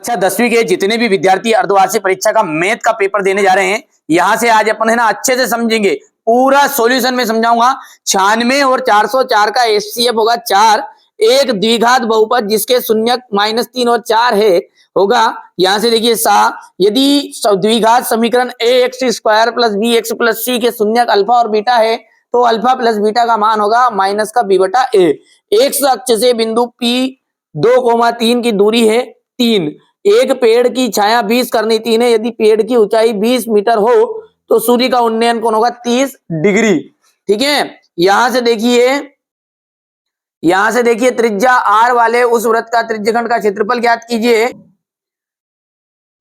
अच्छा 10वीं के जितने भी विद्यार्थी अर्धवार्षिक परीक्षा का मैथ का पेपर देने जा रहे हैं, यहां से आज अपन है ना अच्छे से समझेंगे, पूरा सॉल्यूशन में समझाऊंगा। 96 और 404 का एचसीएफ होगा 4। एक द्विघात बहुपद जिसके शून्यक -3 और 4 है होगा, यहां से देखिए यदि द्विघात समीकरण ax² + bx + c के शून्यक अल्फा और बीटा है, तो अल्फा प्लस बीटा का मान होगा -b/a। एक्स अक्ष से बिंदु P 2,3 की दूरी है 3। एक पेड़ की छाया 20 करनी 3 है। यदि पेड़ की ऊंचाई 20 मीटर हो तो सूर्य का उन्नयन कोण होगा 30 डिग्री। ठीक है, यहां से देखिए त्रिज्या r वाले उस वृत्त का त्रिज्यखंड का क्षेत्रफल ज्ञात कीजिए।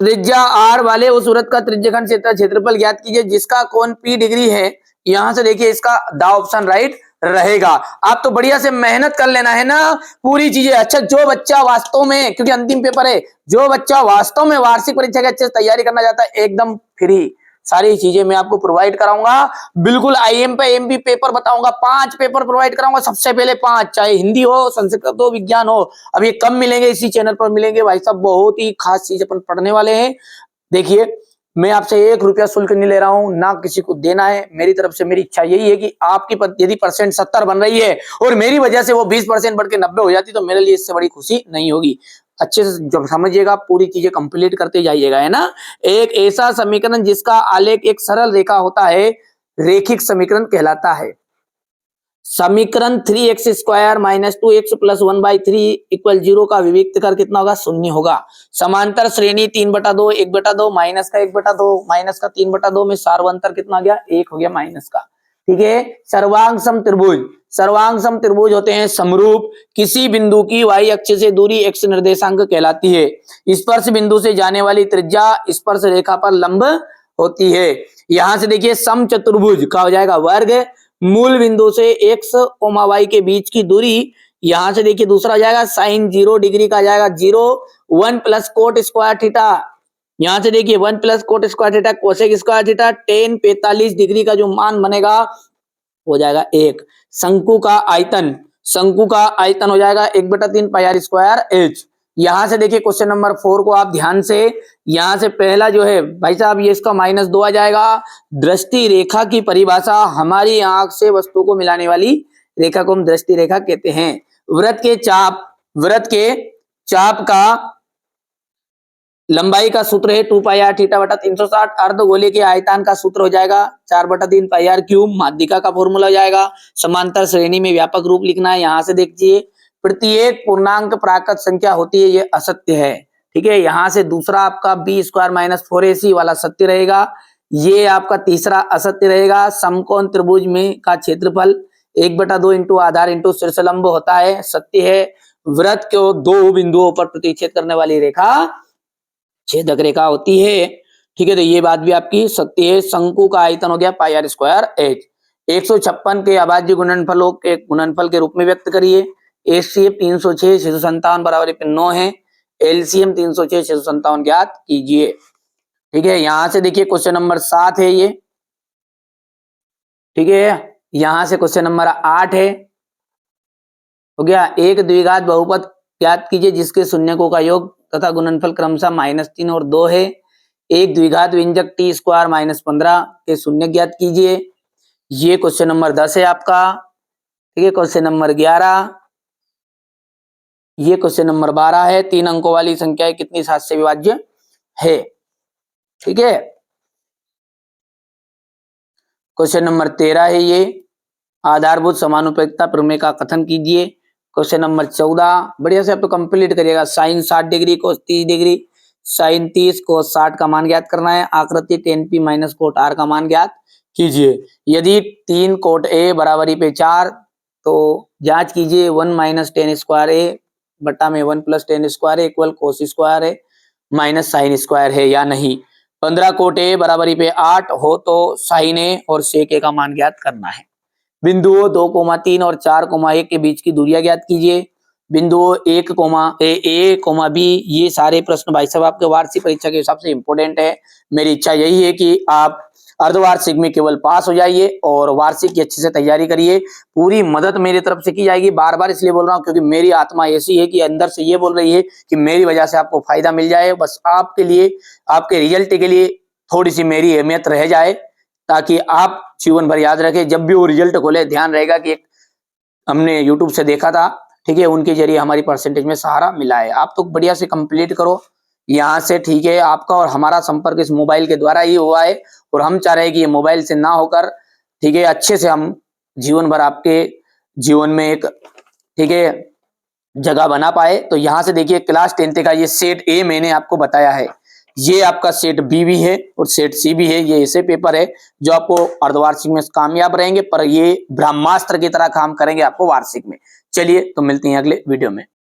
त्रिज्या r वाले उस वृत्त का त्रिज्यखंड क्षेत्रफल ज्ञात कीजिए जिसका कोण p डिग्री है। यहां से देखिए इसका द ऑप्शन राइट रहेगा। आप तो बढ़िया से मेहनत कर लेना है ना पूरी चीजें। अच्छा, जो बच्चा वास्तव में, क्योंकि अंतिम पेपर है, जो बच्चा वास्तव में वार्षिक परीक्षा की अच्छे से तैयारी करना चाहता है, एकदम फ्री सारी चीजें मैं आपको प्रोवाइड कराऊंगा। बिल्कुल आईएम पे एमपी पेपर बताऊंगा। 5 पेपर प्रोवाइड कराऊंगा, सबसे पहले 5, चाहे हिंदी हो, संस्कृत हो, विज्ञान हो। अब ये कब मिलेंगे, इसी चैनल पर मिलेंगे भाई साहब। बहुत ही खास चीज अपन पढ़ने वाले हैं। देखिए, मैं आपसे 1 रुपया शुल्क नहीं ले रहा हूं, ना किसी को देना है। मेरी तरफ से मेरी इच्छा यही है कि आपकी यदि परसेंट 70 बन रही है और मेरी वजह से वो 20% बढ़ के 90 हो जाती, तो मेरे लिए इससे बड़ी खुशी नहीं होगी। अच्छे से जब समझिएगा, पूरी चीजें कंप्लीट करते जाइएगा, है ना। एक ऐसा समीकरण जिसका आलेख एक सरल रेखा होता है, रेखिक समीकरण कहलाता है। समीकरण 3x² - 2x + 1/3 = 0 का विविक्त कर कितना होगा, 0 होगा। समांतर श्रेणी 3/2 1/2 माइनस का 1/2 माइनस का 3/2 में सार्वंतर कितना गया, 1 हो गया माइनस का। ठीक है। सर्वांग सम त्रिभुज होते हैं समरूप। किसी बिंदु की y अक्ष से दूरी x निर्देशांक कहलाती है। स्पर्श बिंदु से जाने वाली त्रिज्या स्पर्श रेखा पर लंब होती है। यहां से देखिए समचतुर्भुज का हो जाएगा वर्ग। मूल बिंदु से x, y के बीच की दूरी, यहां से देखिए दूसरा हो जाएगा sin 0 डिग्री का, जाएगा 0। 1 + cot स्क्वायर थीटा, यहां से देखिए 1 + cot square theta cosec square theta, tan 45 degree का जो मान बनेगा हो जाएगा 1। शंकु का आयतन हो जाएगा 1/3 πr²h। यहां से देखिए क्वेश्चन नंबर 4 को आप ध्यान से, यहां से पहला जो है भाई साहब, ये इसका -2 आ जाएगा। दृष्टि रेखा की परिभाषा, हमारी आंख से वस्तु को मिलाने वाली रेखा को हम दृष्टि रेखा कहते हैं। वृत्त के चाप का लंबाई का सूत्र है 2πr θ/360। अर्धगोले के आयतन का सूत्र हो जाएगा 4/3 πr³। माध्यिका का फॉर्मूला हो जाएगा। समांतर श्रेणी में व्यापक रूप लिखना है। यहां से देखिए प्रत्येक पूर्णांक प्राकृत संख्या होती है, ये असत्य है। ठीक है, यहां से दूसरा आपका b² - 4ac वाला सत्य रहेगा। ये आपका तीसरा असत्य रहेगा। समकोण त्रिभुज में का क्षेत्रफल 1/2 इंटू आधार इंटू शीर्षलंब होता है, सत्य है। वृत्त को 2 बिंदुओं पर प्रतिच्छेद करने वाली रेखा छेदक रेखा होती है। ठीक है, तो ये बात भी आपकी सत्य है। शंकु का आयतन हो गया πr²h। 156 के अभाज्य गुणनफलों के गुणनफल के रूप में व्यक्त करिए। एचसीएफ 306 657 बराबर 9 है। एलसीएम 306 657 ज्ञात कीजिए। ठीक है, यहां से देखिए क्वेश्चन नंबर 7 है ये। ठीक है, यहां से क्वेश्चन नंबर 8 है, हो गया। एक द्विघात बहुपद ज्ञात कीजिए जिसके शून्यकों का योग तथा गुणनफल क्रमशः -3 और 2 है। एक द्विघात व्यंजक t² - 15 के शून्य ज्ञात कीजिए। ये क्वेश्चन नंबर 10 है आपका। ठीक है, क्वेश्चन नंबर 11, ये क्वेश्चन नंबर 12 है। 3 अंकों वाली संख्या कितनी 7 से विभाज्य है। ठीक है, क्वेश्चन नंबर 13 है ये। आधारभूत समानुपातिकता प्रमेय का कथन कीजिए। क्वेश्चन नंबर 14 बढ़िया से आप तो कंप्लीट करिएगा। Sine 60 degree cos 30 degree, sine 30 cos 60 का मान ज्ञात करना है। आकृति tan p - cot r का मान ज्ञात कीजिए। यदि 3 cot a बराबरी पे 4, तो जांच कीजिए 1 - tan² a बटा में 1 + tan² a equal cos square है माइनस साइन स्क्वायर है या नहीं। 15 cot a बराबरी पे 8 हो तो साइन a और सेक a का मान ज्ञात करना है। बिंदुओं 2,3 और 4,1 के बीच की दूरियां ज्ञात कीजिए। बिंदु A, ये सारे प्रश्न भाई साहब आपके वार्षिक परीक्षा के हिसाब से इंपोर्टेंट है। मेरी इच्छा यही है कि आप अर्धवार्षिक में केवल पास हो जाइए और वार्षिक की अच्छे से तैयारी करिए। पूरी मदद मेरी तरफ से की जाएगी। बार बार इसलिए बोल रहा हूँ क्योंकि मेरी आत्मा ऐसी है कि अंदर से ये बोल रही है कि मेरी वजह से आपको फायदा मिल जाए। बस आपके लिए, आपके रिजल्ट के लिए थोड़ी सी मेरी अहमियत रह जाए, ताकि आप जीवन भर याद रखें। जब भी वो रिजल्ट खोले ध्यान रहेगा कि हमने यूट्यूब से देखा था, ठीक है, उनके जरिए हमारी परसेंटेज में सहारा मिला है। आप तो बढ़िया से कंप्लीट करो यहाँ से, ठीक है। आपका और हमारा संपर्क इस मोबाइल के द्वारा ही हुआ है और हम चाह रहे हैं कि ये मोबाइल से ना होकर, ठीक है, अच्छे से हम जीवन भर आपके जीवन में एक, ठीक है, जगह बना पाए। तो यहाँ से देखिए क्लास 10th का ये सेट ए मैंने आपको बताया है, ये आपका सेट बी भी है और सेट सी भी है। ये ऐसे पेपर है जो आपको अर्धवार्षिक में कामयाब रहेंगे, पर ये ब्रह्मास्त्र की तरह काम करेंगे आपको वार्षिक में। चलिए तो मिलते हैं अगले वीडियो में।